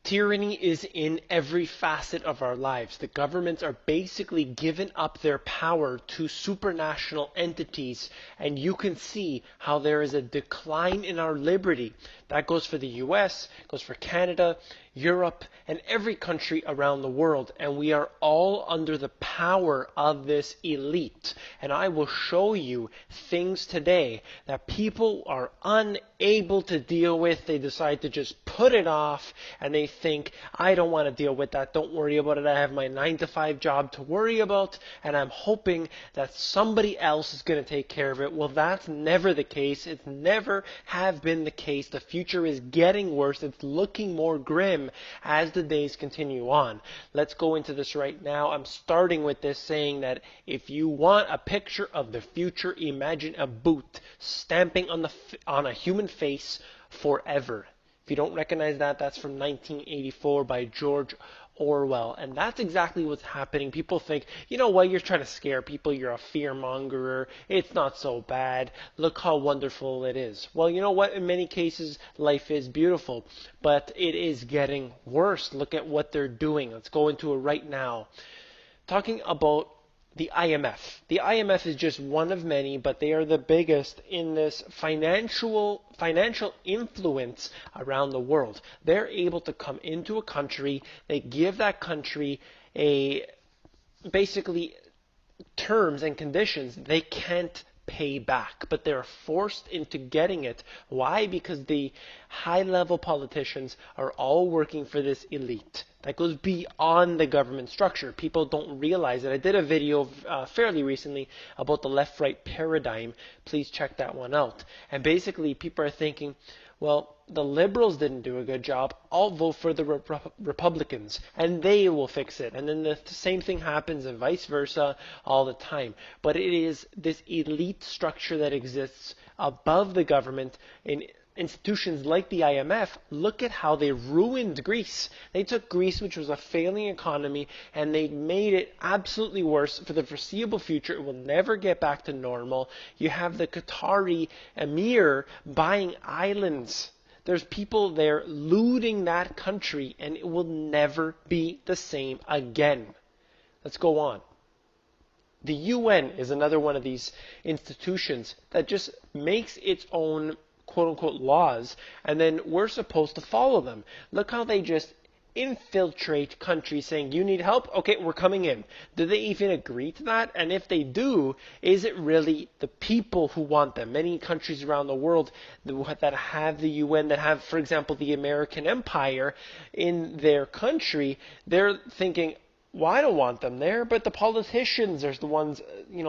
Tyranny is in every facet of our lives. The governments are basically giving up their power to supranational entities, and you can see how there is a decline in our liberty. That goes for the US, goes for Canada, Europe, and every country around the world, and we are all under the power of this elite. And I will show you things today that people are unable to deal with. They decide to just put it off, and they think, I don't want to deal with that. Don't worry about it. I have my 9 to 5 job to worry about, and I'm hoping that somebody else is going to take care of it. Well, that's never the case. It's never have been the case. The future is getting worse. It's looking more grim as the days continue on. Let's go into this right now. I'm starting with this saying that if you want a picture of the future, imagine a boot stamping on a human face forever. If you don't recognize that, that's from 1984 by George Orwell. And that's exactly what's happening. People think, you know what, you're trying to scare people. You're a fearmongerer. It's not so bad. Look how wonderful it is. Well, you know what? In many cases, life is beautiful. But it is getting worse. Look at what they're doing. Let's go into it right now. Talking about the IMF. The IMF is just one of many, but they are the biggest in this financial influence around the world. They're able to come into a country, they give that country basically terms and conditions they can't pay back, but they're forced into getting it. Why? Because the high-level politicians are all working for this elite that goes beyond the government structure. People don't realize it. I did a video fairly recently about the left-right paradigm. Please check that one out. And basically, people are thinking, well, the liberals didn't do a good job. I'll vote for the Republicans, and they will fix it. And then the same thing happens, and vice versa, all the time. But it is this elite structure that exists above the government in institutions like the IMF. Look at how they ruined Greece. They took Greece, which was a failing economy, and they made it absolutely worse for the foreseeable future. It will never get back to normal. You have the Qatari emir buying islands. There's people there looting that country, and it will never be the same again. Let's go on. The UN is another one of these institutions that just makes its own quote-unquote laws, and then we're supposed to follow them. Look how they just infiltrate countries saying, you need help? Okay, we're coming in. Do they even agree to that? And if they do, is it really the people who want them? Many countries around the world that have the UN, that have, for example, the American Empire in their country, they're thinking, well, I don't want them there, but the politicians are the ones,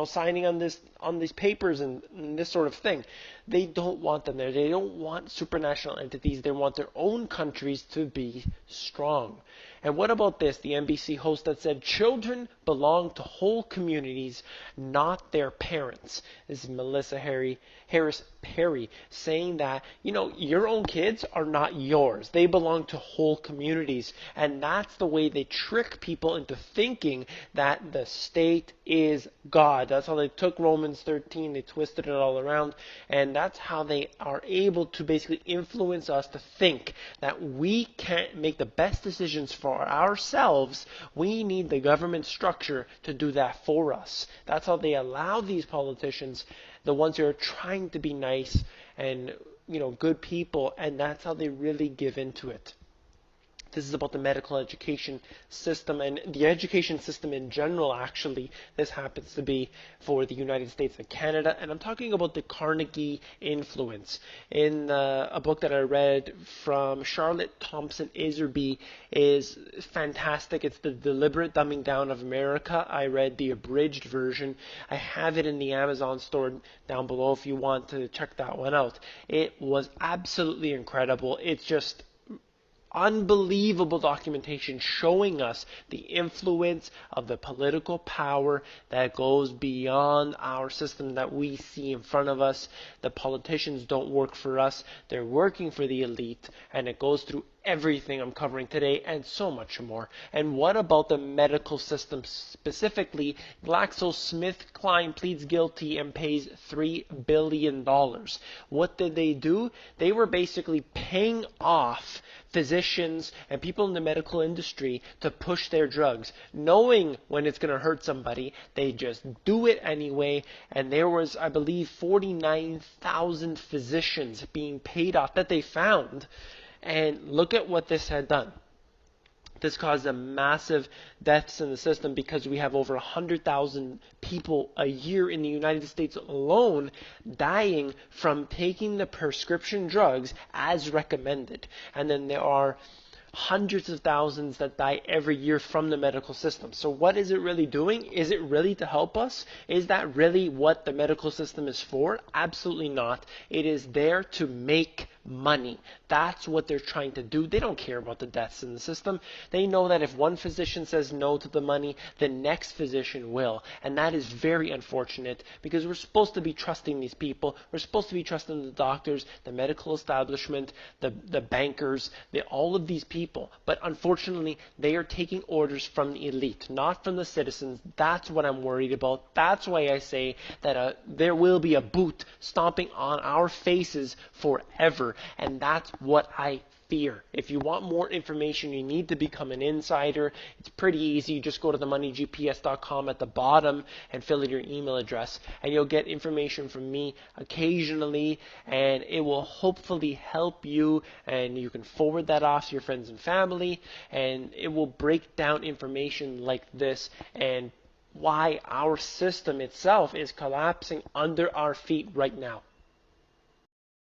signing on these papers and this sort of thing. They don't want them there. They don't want supranational entities. They want their own countries to be strong. And what about this? The NBC host that said, children belong to whole communities, not their parents. This is Melissa Harris Perry saying that, your own kids are not yours. They belong to whole communities. And that's the way they trick people into thinking that the state is God. That's how they took Romans 13, they twisted it all around, and that's how they are able to basically influence us to think that we can't make the best decisions for ourselves. We need the government structure to do that for us. That's how they allow these politicians, the ones who are trying to be nice and good people, and that's how they really give into it. This is about the medical education system and the education system in general, actually. This happens to be for the United States and Canada. And I'm talking about the Carnegie influence. In a book that I read from Charlotte Thompson Iserby is fantastic. It's The Deliberate Dumbing Down of America. I read the abridged version. I have it in the Amazon store down below if you want to check that one out. It was absolutely incredible. It's just unbelievable documentation showing us the influence of the political power that goes beyond our system that we see in front of us. The politicians don't work for us. They're working for the elite, and it goes through everything I'm covering today and so much more. And what about the medical system specifically? GlaxoSmithKline pleads guilty and pays $3 billion. What did they do? They were basically paying off physicians and people in the medical industry to push their drugs, knowing when it's going to hurt somebody. They just do it anyway. And there was, I believe, 49,000 physicians being paid off that they found. And look at what this had done. This caused a massive deaths in the system because we have over 100,000 people a year in the United States alone dying from taking the prescription drugs as recommended. And then there are hundreds of thousands that die every year from the medical system. So what is it really doing? Is it really to help us? Is that really what the medical system is for? Absolutely not. It is there to make money. That's what they're trying to do. They don't care about the deaths in the system. They know that if one physician says no to the money, the next physician will. And that is very unfortunate because we're supposed to be trusting these people. We're supposed to be trusting the doctors, the medical establishment, the bankers, all of these people. But unfortunately, they are taking orders from the elite, not from the citizens. That's what I'm worried about. That's why I say that there will be a boot stomping on our faces forever. And that's what I fear. If you want more information, you need to become an insider. It's pretty easy. You just go to themoneygps.com at the bottom and fill in your email address, and you'll get information from me occasionally, and it will hopefully help you, and you can forward that off to your friends and family, and it will break down information like this and why our system itself is collapsing under our feet right now.